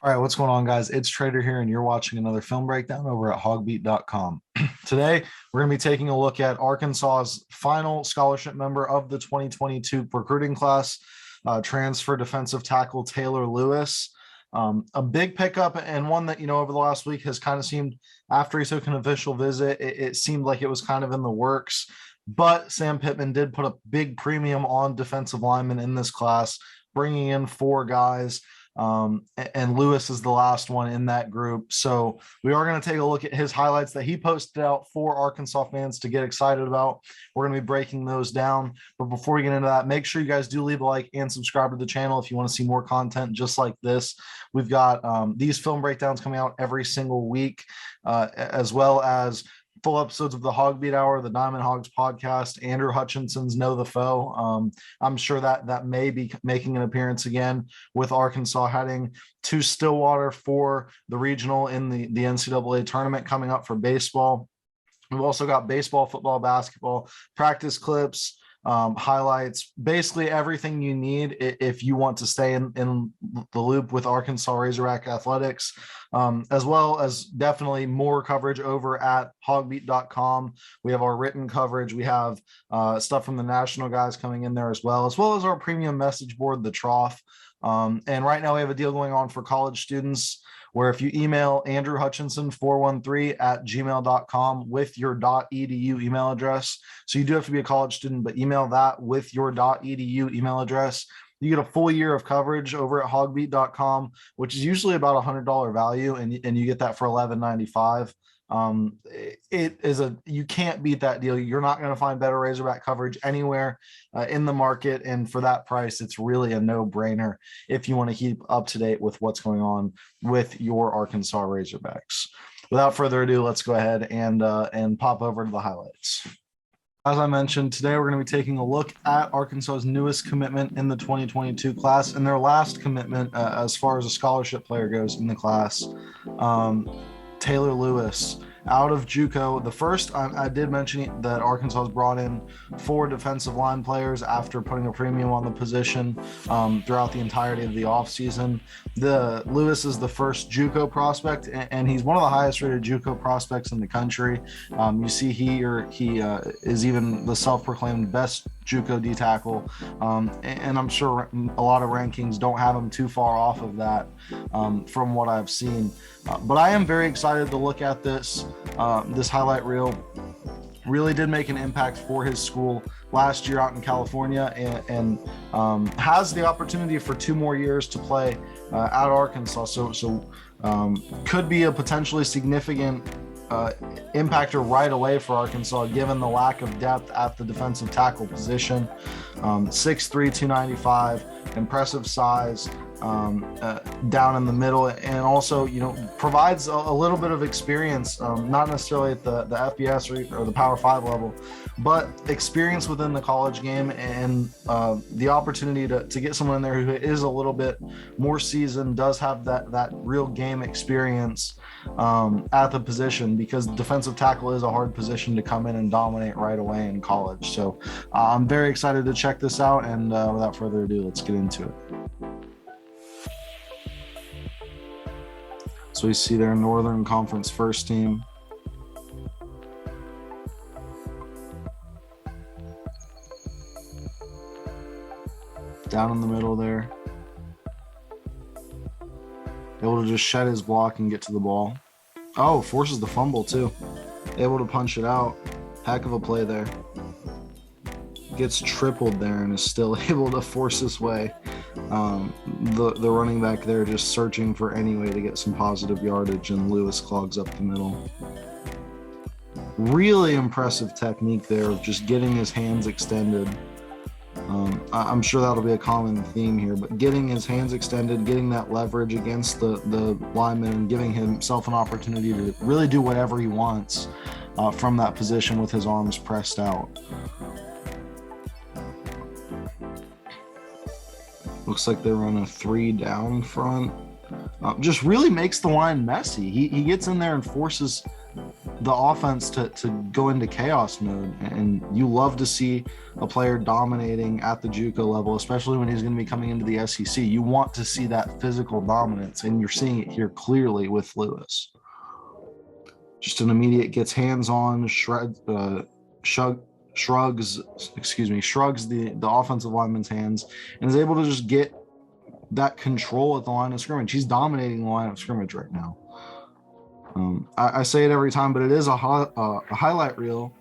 All right, what's going on, guys? It's Trader here, and you're watching another film breakdown over at HawgBeat.com. Today, we're going to be taking a look at Arkansas's final scholarship member of the 2022 recruiting class, transfer defensive tackle Taylor Lewis. A big pickup and one that, over the last week has kind of seemed, after he took an official visit, it seemed like it was kind of in the works. But Sam Pittman did put a big premium on defensive linemen in this class, bringing in four guys. And Lewis is the last one in that group. So we are going to take a look at his highlights that he posted out for Arkansas fans to get excited about. We're going to be breaking those down. But before we get into that, make sure you guys do leave a like and subscribe to the channel if you want to see more content just like this. We've got these film breakdowns coming out every single week, as well as full episodes of the HawgBeat Hour, the Diamond Hogs podcast, Andrew Hutchinson's Know the Foe. I'm sure that may be making an appearance again with Arkansas heading to Stillwater for the regional in the NCAA tournament coming up for baseball. We've also got baseball, football, basketball, practice clips, highlights, basically everything you need if you want to stay in the loop with Arkansas Razorback athletics, as well as definitely more coverage over at HawgBeat.com. We have our written coverage. We have stuff from the national guys coming in there as well as our premium message board, the Trough. And right now we have a deal going on for college students where if you email Andrew Hutchinson 413@gmail.com with your .edu email address, so you do have to be a college student, but email that with your .edu email address, you get a full year of coverage over at HawgBeat.com, which is usually about $100 value, and you get that for $11.95. It is you can't beat that deal. You're not going to find better Razorback coverage anywhere in the market, and for that price, it's really a no-brainer if you want to keep up to date with what's going on with your Arkansas Razorbacks. Without further ado, let's go ahead and pop over to the highlights. As I mentioned, today we're going to be taking a look at Arkansas's newest commitment in the 2022 class and their last commitment as far as a scholarship player goes in the class. Taylor Lewis out of JUCO. The first, I did mention that Arkansas has brought in four defensive line players after putting a premium on the position throughout the entirety of the offseason. Lewis is the first JUCO prospect, and he's one of the highest rated JUCO prospects in the country. You see he is even the self-proclaimed best JUCO D tackle, and I'm sure a lot of rankings don't have him too far off of that from what I've seen. But I am very excited to look at this highlight reel. Really did make an impact for his school last year out in California, and has the opportunity for 2 more years to play at Arkansas. So could be a potentially significant impactor right away for Arkansas, given the lack of depth at the defensive tackle position. 6'3", 295, impressive size, down in the middle, and also provides a little bit of experience, not necessarily at the FBS or the Power 5 level, but experience within the college game, and the opportunity to get someone in there who is a little bit more seasoned, does have that real game experience at the position, because defensive tackle is a hard position to come in and dominate right away in college. So I'm very excited to check this out, and without further ado, let's get into it. So we see their Northern Conference first team. Down in the middle there. Able to just shed his block and get to the ball. Oh, forces the fumble too. Able to punch it out. Heck of a play there. Gets tripled there and is still able to force his way. The running back there just searching for any way to get some positive yardage, and Lewis clogs up the middle. Really impressive technique there of just getting his hands extended. I'm sure that'll be a common theme here, but getting his hands extended, getting that leverage against the lineman, and giving himself an opportunity to really do whatever he wants from that position with his arms pressed out. Looks like they run a 3 down front. Just really makes the line messy. He gets in there and forces the offense to go into chaos mode. And you love to see a player dominating at the JUCO level, especially when he's going to be coming into the SEC. You want to see that physical dominance, and you're seeing it here clearly with Lewis. Just an immediate gets hands on, shrugs the offensive lineman's hands, and is able to just get that control at the line of scrimmage. He's dominating the line of scrimmage right now. I say it every time, but it is a highlight reel.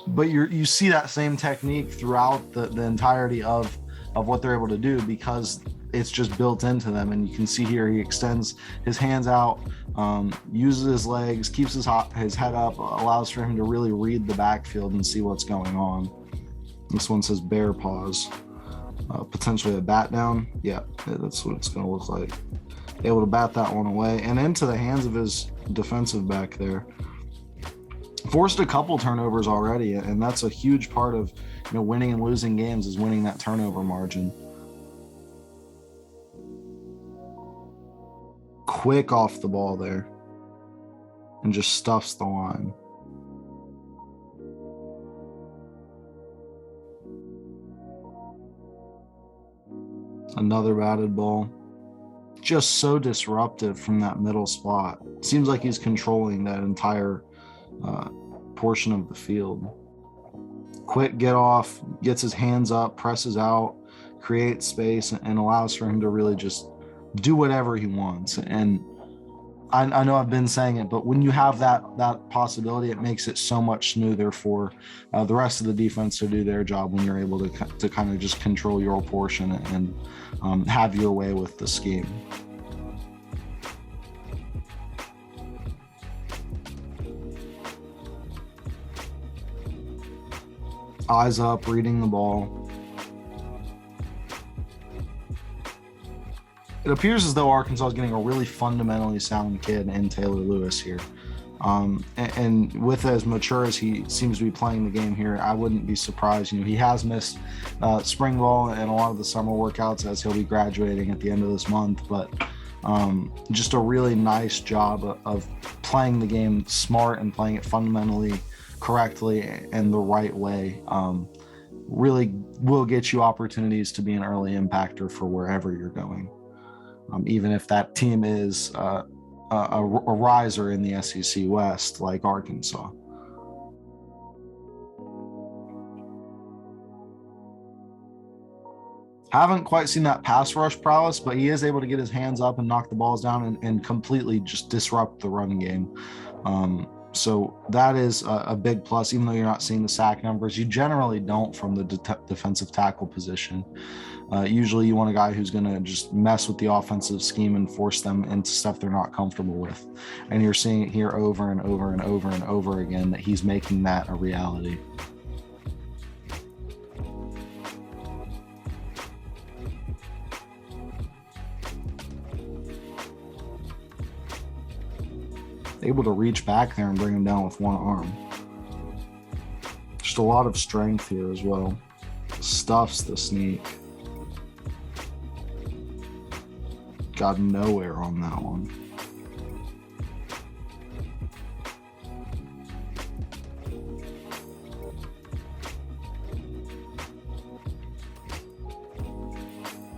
But you see that same technique throughout the entirety of what they're able to do, because it's just built into them. And you can see here he extends his hands out, uses his legs, keeps his head up, allows for him to really read the backfield and see what's going on. This one says bear paws, potentially a bat down. Yeah, that's what it's going to look like. Able to bat that one away and into the hands of his defensive back there. Forced a couple turnovers already, and that's a huge part of winning and losing games, is winning that turnover margin. Quick off the ball there and just stuffs the line. Another batted ball. Just so disruptive from that middle spot. Seems like he's controlling that entire portion of the field. Quick get off, gets his hands up, presses out, creates space, and allows for him to really just do whatever he wants. And I know I've been saying it, but when you have that possibility, it makes it so much smoother for the rest of the defense to do their job when you're able to kind of just control your portion and have your way with the scheme. Eyes up, reading the ball. It appears as though Arkansas is getting a really fundamentally sound kid in Taylor Lewis here. And with as mature as he seems to be playing the game here, I wouldn't be surprised. He has missed spring ball and a lot of the summer workouts as he'll be graduating at the end of this month. But just a really nice job of playing the game smart and playing it fundamentally correctly and the right way. Really will get you opportunities to be an early impactor for wherever you're going. Even if that team is a riser in the SEC West like Arkansas. Haven't quite seen that pass rush prowess, but he is able to get his hands up and knock the balls down and completely just disrupt the run game. So that is a big plus, even though you're not seeing the sack numbers. You generally don't from the defensive tackle position. Usually you want a guy who's going to just mess with the offensive scheme and force them into stuff they're not comfortable with. And you're seeing it here over and over and over and over again that he's making that a reality. Able to reach back there and bring him down with one arm. Just a lot of strength here as well. Stuffs the sneak. Got nowhere on that one.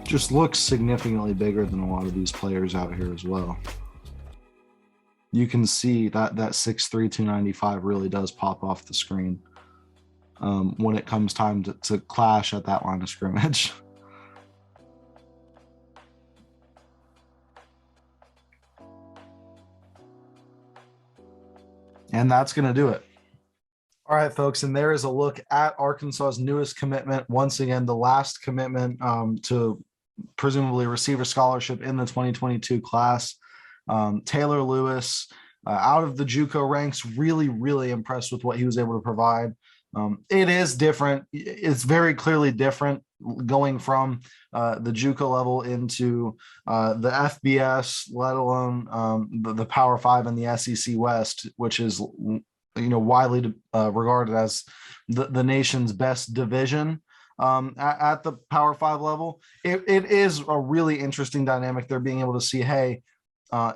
Just looks significantly bigger than a lot of these players out here as well. You can see that 6'3", 295 really does pop off the screen when it comes time to clash at that line of scrimmage. And that's going to do it. All right, folks, and there is a look at Arkansas's newest commitment. Once again, the last commitment to presumably receive a scholarship in the 2022 class. Taylor Lewis, out of the JUCO ranks, really, really impressed with what he was able to provide. It is different. It's very clearly different going from the JUCO level into the FBS, let alone the Power 5 and the SEC West, which is widely regarded as the nation's best division. At the Power 5 level, it is a really interesting dynamic. They're being able to see, hey,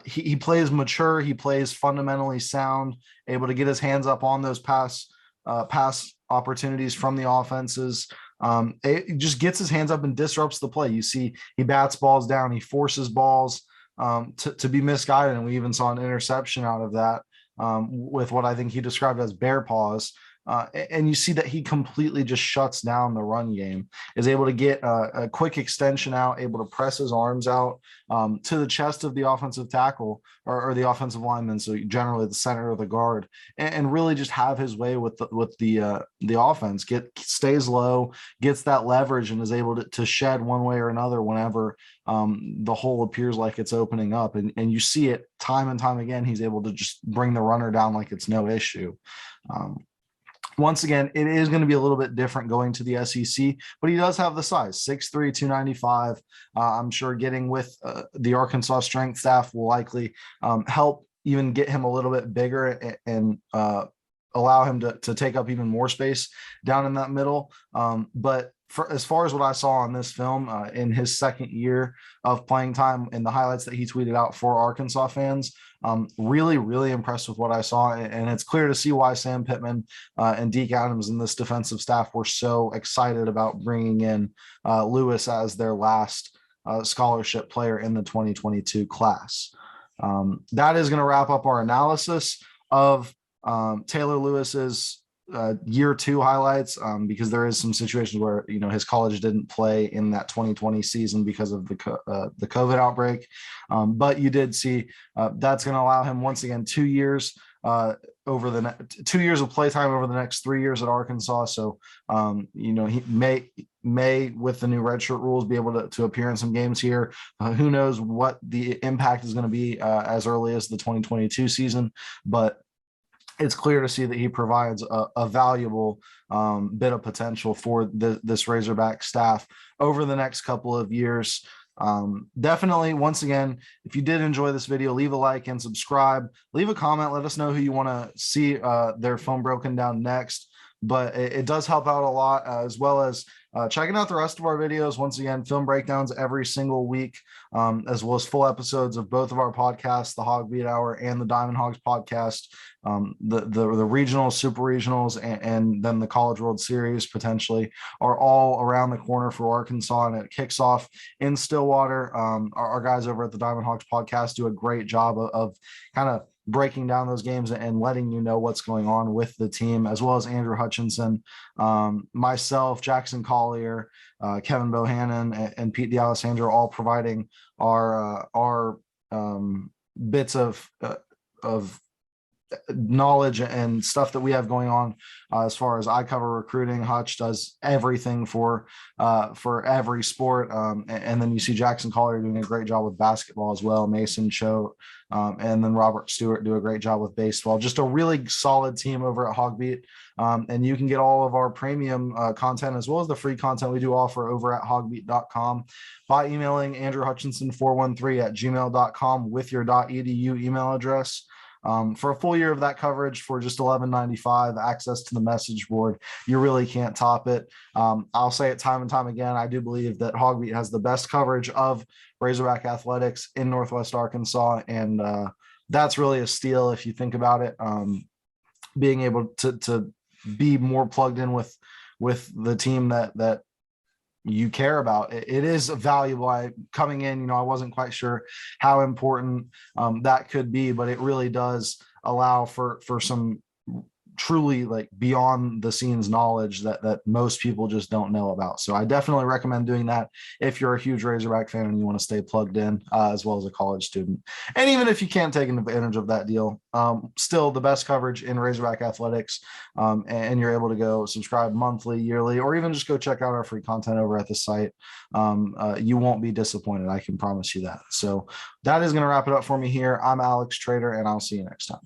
He plays mature. He plays fundamentally sound, able to get his hands up on those pass opportunities from the offenses. It just gets his hands up and disrupts the play. You see, he bats balls down. He forces balls to be misguided, and we even saw an interception out of that with what I think he described as bear paws. And you see that he completely just shuts down the run game, is able to get a quick extension out, able to press his arms out to the chest of the offensive tackle or the offensive lineman, so generally the center of the guard, and really just have his way with the offense. Stays low, gets that leverage, and is able to shed one way or another whenever the hole appears like it's opening up. And you see it time and time again. He's able to just bring the runner down like it's no issue. Once again, it is going to be a little bit different going to the SEC, but he does have the size, 6'3", 295. I'm sure getting with the Arkansas strength staff will likely help even get him a little bit bigger and allow him to take up even more space down in that middle. But as far as what I saw on this film in his second year of playing time and the highlights that he tweeted out for Arkansas fans, really, really impressed with what I saw. And it's clear to see why Sam Pittman and Deke Adams and this defensive staff were so excited about bringing in Lewis as their last scholarship player in the 2022 class. That is going to wrap up our analysis of Taylor Lewis's year two highlights, because there is some situations where his college didn't play in that 2020 season because of the COVID outbreak, but you did see that's going to allow him once again 2 years over the 2 years of playtime over the next 3 years at Arkansas. So he may with the new redshirt rules be able to appear in some games here. Who knows what the impact is going to be as early as the 2022 season, but it's clear to see that he provides a valuable bit of potential for this Razorback staff over the next couple of years. Definitely, once again, if you did enjoy this video, leave a like and subscribe. Leave a comment. Let us know who you want to see their film broken down next. But it does help out a lot, as well as checking out the rest of our videos. Once again, film breakdowns every single week, as well as full episodes of both of our podcasts, the HawgBeat Hour and the Diamond Hogs podcast, the regionals, super regionals, and then the College World Series potentially are all around the corner for Arkansas, and it kicks off in Stillwater. Our guys over at the Diamond Hogs podcast do a great job of kind of breaking down those games and letting you know what's going on with the team, as well as Andrew Hutchinson, myself, Jackson Collier, Kevin Bohannon, and Pete D'Alessandro, all providing our bits of knowledge and stuff that we have going on. As far as I cover recruiting, Hutch does everything for every sport, and then you see Jackson Collier doing a great job with basketball as well. Mason Cho and then Robert Stewart do a great job with baseball. Just a really solid team over at HawgBeat, and you can get all of our premium content as well as the free content we do offer over at HawgBeat.com by emailing Andrew Hutchinson 413@gmail.com with your .edu email address. For a full year of that coverage for just $11.95, access to the message board, you really can't top it. I'll say it time and time again. I do believe that HawgBeat has the best coverage of Razorback athletics in Northwest Arkansas, and that's really a steal if you think about it. Being able to be more plugged in with the team that you care about, it is valuable. Coming in, I wasn't quite sure how important that could be, but it really does allow for some truly like beyond the scenes knowledge that most people just don't know about. So I definitely recommend doing that if you're a huge Razorback fan and you want to stay plugged in, as well as a college student. And even if you can't take advantage of that deal, still the best coverage in Razorback athletics, and you're able to go subscribe monthly, yearly, or even just go check out our free content over at the site. You won't be disappointed, I can promise you that. So that is going to wrap it up for me here. I'm Alex Trader, and I'll see you next time.